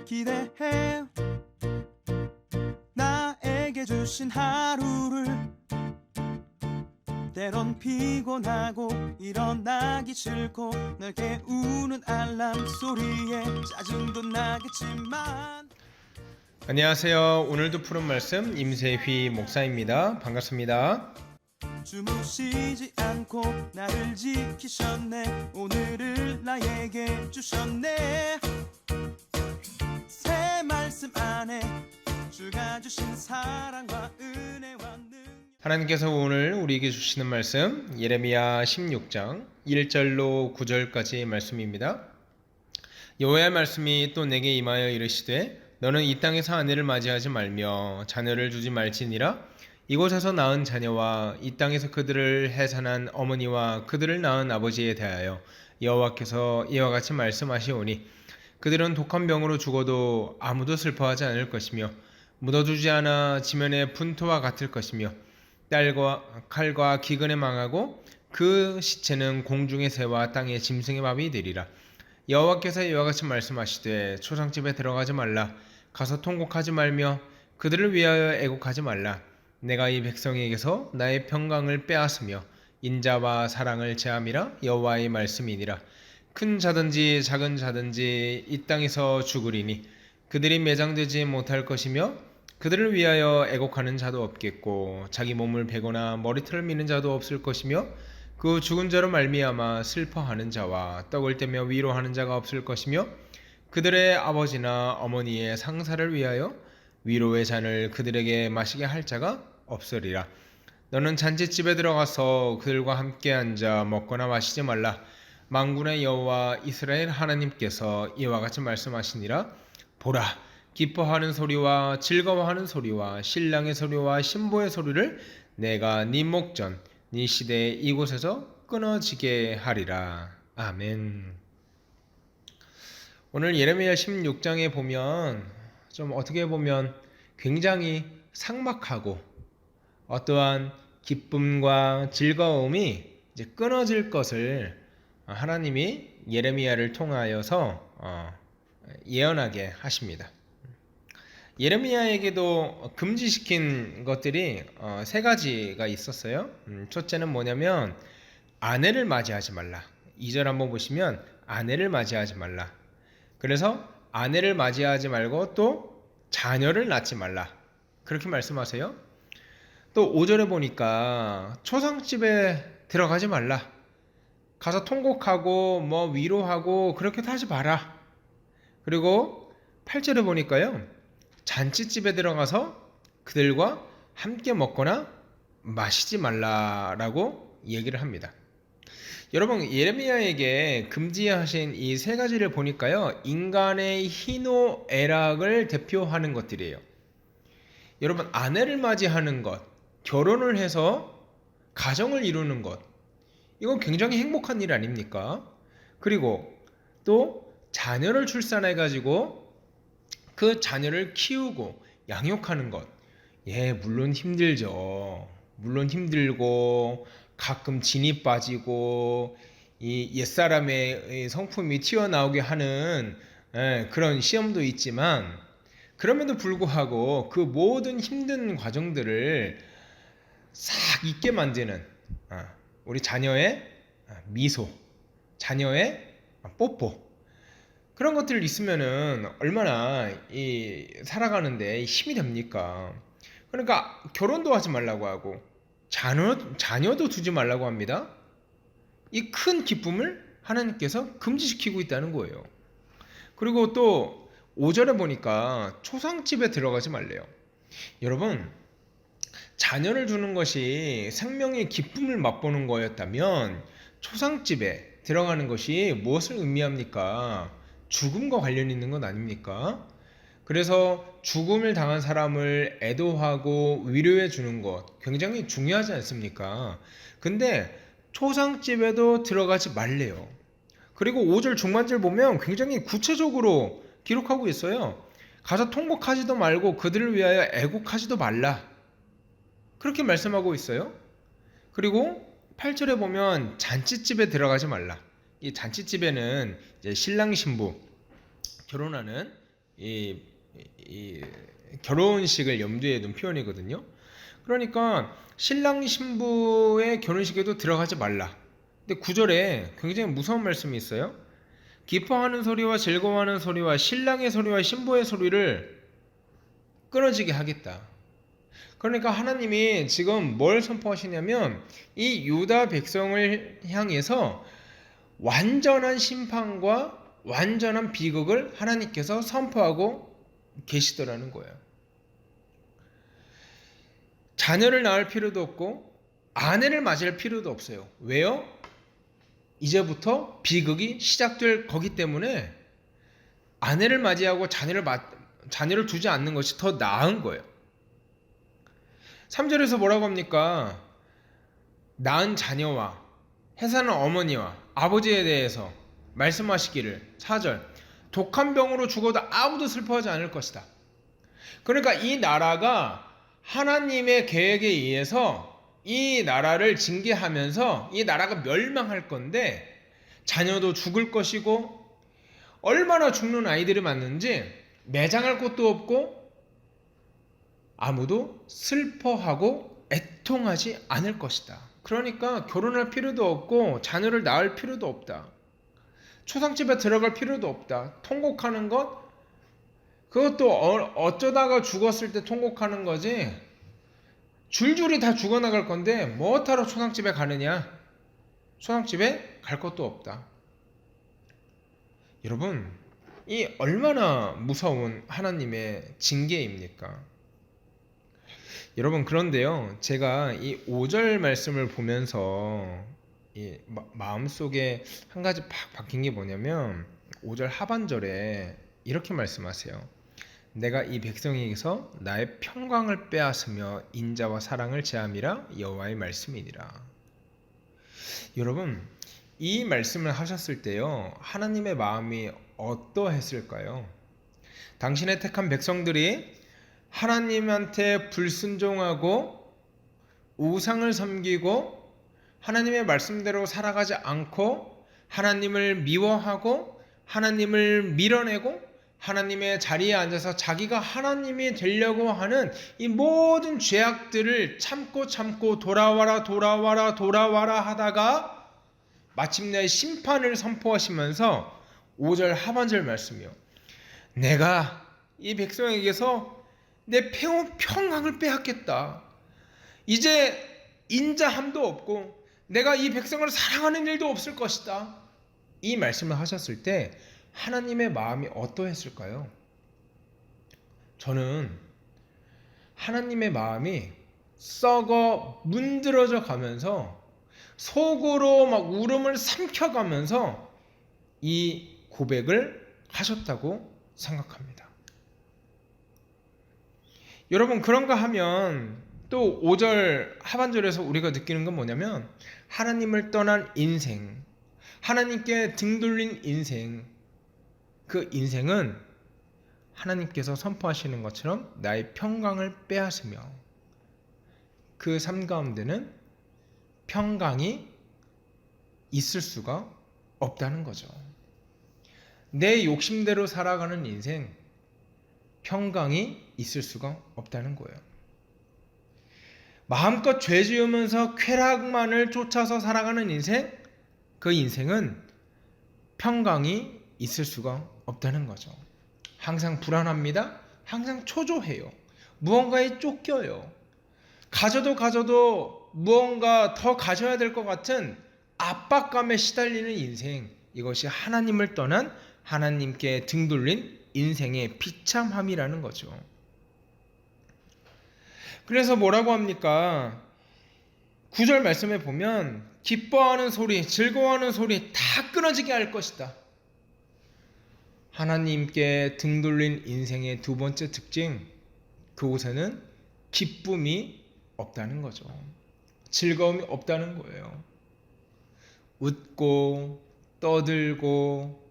기대해 나에게 주신 하루를 때론 피곤하고 일어나기 싫고 널 깨우는 알람 소리에 짜증도 나겠지만 안녕하세요. 오늘도 푸른 말씀 임세휘 목사입니다. 반갑습니다. 주무시지 않고 나를 지키셨네. 오늘을 나에게 주셨네. 새 말씀 안에 주가 주신 사랑과 은혜와 능력. 하나님께서 오늘 우리에게 주시는 말씀 예레미야 16장 1절로 9절까지 말씀입니다. 여호와의 말씀이 또 내게 임하여 이르시되 너는 이 땅에서 아내를 맞이하지 말며 자녀를 주지 말지니라. 이곳에서 낳은 자녀와 이 땅에서 그들을 해산한 어머니와 그들을 낳은 아버지에 대하여 여호와께서 이와 같이 말씀하시오니 그들은 독한 병으로 죽어도 아무도 슬퍼하지 않을 것이며 묻어두지 않아 지면의 분토와 같을 것이며 딸과 칼과 기근에 망하고 그 시체는 공중의 새와 땅의 짐승의 밥이 되리라. 여호와께서 이와 같이 말씀하시되 초상집에 들어가지 말라. 가서 통곡하지 말며 그들을 위하여 애곡하지 말라. 내가 이 백성에게서 나의 평강을 빼앗으며 인자와 사랑을 제함이라. 여호와의 말씀이니라. 큰 자든지 작은 자든지 이 땅에서 죽으리니 그들이 매장되지 못할 것이며 그들을 위하여 애곡하는 자도 없겠고 자기 몸을 베거나 머리털을 미는 자도 없을 것이며 그 죽은 자로 말미암아 슬퍼하는 자와 떡을 떼며 위로하는 자가 없을 것이며 그들의 아버지나 어머니의 상사를 위하여 위로의 잔을 그들에게 마시게 할 자가 없으리라. 너는 잔치집에 들어가서 그들과 함께 앉아 먹거나 마시지 말라. 만군의 여호와 이스라엘 하나님께서 이와 같이 말씀하시니라. 보라, 기뻐하는 소리와 즐거워하는 소리와 신랑의 소리와 신부의 소리를 내가 네 목전 네 시대에 이곳에서 끊어지게 하리라. 아멘. 오늘 예레미야 16장에 보면 좀 어떻게 보면 굉장히 삭막하고 어떠한 기쁨과 즐거움이 이제 끊어질 것을 하나님이 예레미야를 통하여서 예언하게 하십니다. 예레미야에게도 금지시킨 것들이 세 가지가 있었어요. 첫째는 뭐냐면 아내를 맞이하지 말라. 2절 한번 보시면 아내를 맞이하지 말라. 그래서 아내를 맞이하지 말고 또 자녀를 낳지 말라. 그렇게 말씀하세요. 또 5절에 보니까 초상집에 들어가지 말라. 가서 통곡하고 뭐 위로하고 그렇게 하지 마라. 그리고 8절에 보니까요. 잔치집에 들어가서 그들과 함께 먹거나 마시지 말라라고 얘기를 합니다. 여러분, 예레미야에게 금지하신 이 세 가지를 보니까요. 인간의 희노애락을 대표하는 것들이에요. 여러분, 아내를 맞이하는 것, 결혼을 해서 가정을 이루는 것, 이건 굉장히 행복한 일 아닙니까? 그리고 또 자녀를 출산해가지고 그 자녀를 키우고 양육하는 것. 물론 힘들죠. 물론 힘들고 가끔 진이 빠지고 이 옛사람의 성품이 튀어나오게 하는 그런 시험도 있지만 그럼에도 불구하고 그 모든 힘든 과정들을 싹 잊게 만드는 우리 자녀의 미소, 자녀의 뽀뽀, 그런 것들 있으면은 얼마나 살아가는데 힘이 됩니까? 그러니까 결혼도 하지 말라고 하고 자녀도 두지 말라고 합니다. 이 큰 기쁨을 하나님께서 금지시키고 있다는 거예요. 그리고 또 5절에 보니까 초상집에 들어가지 말래요. 여러분, 자녀를 주는 것이 생명의 기쁨을 맛보는 거였다면 초상집에 들어가는 것이 무엇을 의미합니까? 죽음과 관련 있는 건 아닙니까? 그래서 죽음을 당한 사람을 애도하고 위로해 주는 것 굉장히 중요하지 않습니까? 근데 초상집에도 들어가지 말래요. 그리고 5절 중반절 보면 굉장히 구체적으로 기록하고 있어요. 가서 통곡하지도 말고 그들을 위하여 애곡하지도 말라. 그렇게 말씀하고 있어요. 그리고 8절에 보면 잔치집에 들어가지 말라. 이 잔치집에는 이제 신랑 신부 결혼하는 이, 이 결혼식을 염두에 둔 표현이거든요. 그러니까 신랑 신부의 결혼식에도 들어가지 말라. 근데 9절에 굉장히 무서운 말씀이 있어요. 기뻐하는 소리와 즐거워하는 소리와 신랑의 소리와 신부의 소리를 끊어지게 하겠다. 그러니까 하나님이 지금 뭘 선포하시냐면 이 유다 백성을 향해서 완전한 심판과 완전한 비극을 하나님께서 선포하고 계시더라는 거예요. 자녀를 낳을 필요도 없고 아내를 맞을 필요도 없어요. 왜요? 이제부터 비극이 시작될 거기 때문에 아내를 맞이하고 자녀를 두지 않는 것이 더 나은 거예요. 3절에서 뭐라고 합니까? 낳은 자녀와 해사는 어머니와 아버지에 대해서 말씀하시기를 4절 독한 병으로 죽어도 아무도 슬퍼하지 않을 것이다. 그러니까 이 나라가 하나님의 계획에 의해서 이 나라를 징계하면서 이 나라가 멸망할 건데 자녀도 죽을 것이고 얼마나 죽는 아이들이 많은지 매장할 곳도 없고 아무도 슬퍼하고 애통하지 않을 것이다. 그러니까 결혼할 필요도 없고 자녀를 낳을 필요도 없다. 초상집에 들어갈 필요도 없다. 통곡하는 것 그것도 어쩌다가 죽었을 때 통곡하는 거지 줄줄이 다 죽어나갈 건데 뭐하러 초상집에 가느냐. 초상집에 갈 것도 없다. 여러분 이 얼마나 무서운 하나님의 징계입니까? 여러분 그런데요 제가 이 5절 말씀을 보면서 이 마음속에 한 가지 팍 박힌 게 뭐냐면 5절 하반절에 이렇게 말씀하세요. 내가 이 백성에게서 나의 평강을 빼앗으며 인자와 사랑을 제함이라 여호와의 말씀이니라. 여러분 이 말씀을 하셨을 때요 하나님의 마음이 어떠했을까요? 당신의 택한 백성들이 하나님한테 불순종하고 우상을 섬기고 하나님의 말씀대로 살아가지 않고 하나님을 미워하고 하나님을 밀어내고 하나님의 자리에 앉아서 자기가 하나님이 되려고 하는 이 모든 죄악들을 참고 돌아와라 하다가 마침내 심판을 선포하시면서 5절 하반절 말씀이요. 내가 이 백성에게서 내 평강을 빼앗겠다. 이제 인자함도 없고 내가 이 백성을 사랑하는 일도 없을 것이다. 이 말씀을 하셨을 때 하나님의 마음이 어떠했을까요? 저는 하나님의 마음이 썩어 문드러져 가면서 속으로 막 울음을 삼켜가면서 이 고백을 하셨다고 생각합니다. 여러분 그런가 하면 또 5절 하반절에서 우리가 느끼는 건 뭐냐면 하나님을 떠난 인생, 하나님께 등 돌린 인생, 그 인생은 하나님께서 선포하시는 것처럼 나의 평강을 빼앗으며 그 삶 가운데는 평강이 있을 수가 없다는 거죠. 내 욕심대로 살아가는 인생, 평강이 있을 수가 없다는 거예요. 마음껏 죄 지으면서 쾌락만을 쫓아서 살아가는 인생, 그 인생은 평강이 있을 수가 없다는 거죠. 항상 불안합니다. 항상 초조해요. 무언가에 쫓겨요. 가져도 무언가 더 가져야 될 것 같은 압박감에 시달리는 인생, 이것이 하나님을 떠난 하나님께 등 돌린 인생의 비참함이라는 거죠. 그래서 뭐라고 합니까? 9절 말씀에 보면 기뻐하는 소리, 즐거워하는 소리 다 끊어지게 할 것이다. 하나님께 등 돌린 인생의 두 번째 특징, 그곳에는 기쁨이 없다는 거죠. 즐거움이 없다는 거예요. 웃고 떠들고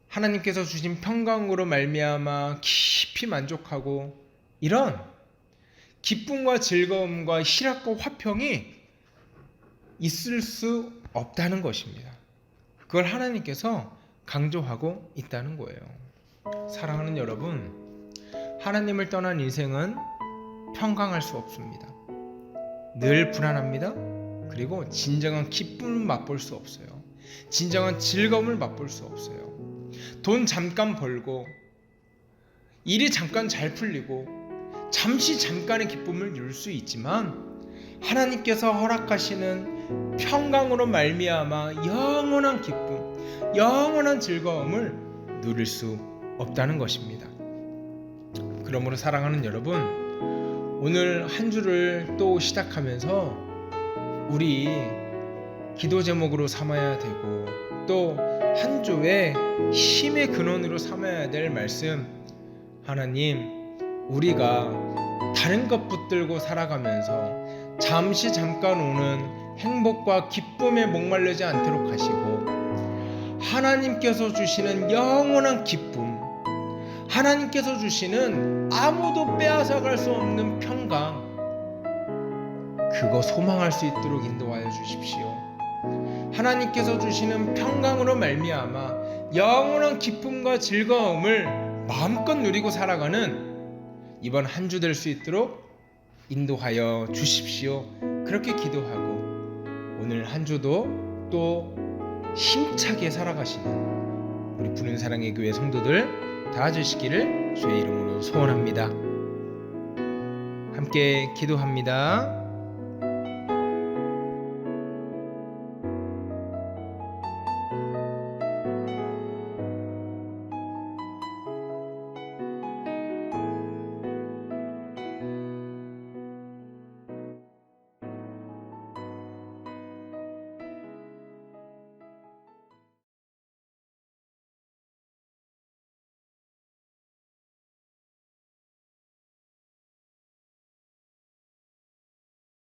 하나님께서 주신 평강으로 말미암아 깊이 만족하고 이런 기쁨과 즐거움과 희락과 화평이 있을 수 없다는 것입니다. 그걸 하나님께서 강조하고 있다는 거예요. 사랑하는 여러분, 하나님을 떠난 인생은 평강할 수 없습니다. 늘 불안합니다. 그리고 진정한 기쁨을 맛볼 수 없어요. 진정한 즐거움을 맛볼 수 없어요. 돈 잠깐 벌고 일이 잠깐 잘 풀리고 잠시 잠깐의 기쁨을 누릴 수 있지만 하나님께서 허락하시는 평강으로 말미암아 영원한 기쁨, 영원한 즐거움을 누릴 수 없다는 것입니다. 그러므로 사랑하는 여러분, 오늘 한 주를 또 시작하면서 우리 기도 제목으로 삼아야 되고 또 한 주의 힘의 근원으로 삼아야 될 말씀, 하나님, 우리가 다른 것 붙들고 살아가면서 잠시 잠깐 오는 행복과 기쁨에 목말르지 않도록 하시고 하나님께서 주시는 영원한 기쁨, 하나님께서 주시는 아무도 빼앗아갈 수 없는 평강, 그거 소망할 수 있도록 인도하여 주십시오. 하나님께서 주시는 평강으로 말미암아 영원한 기쁨과 즐거움을 마음껏 누리고 살아가는 이번 한 주 될 수 있도록 인도하여 주십시오. 그렇게 기도하고 오늘 한 주도 또 힘차게 살아가시는 우리 부른 사랑의 교회 성도들 다 되시기를 주의 이름으로 소원합니다. 함께 기도합니다.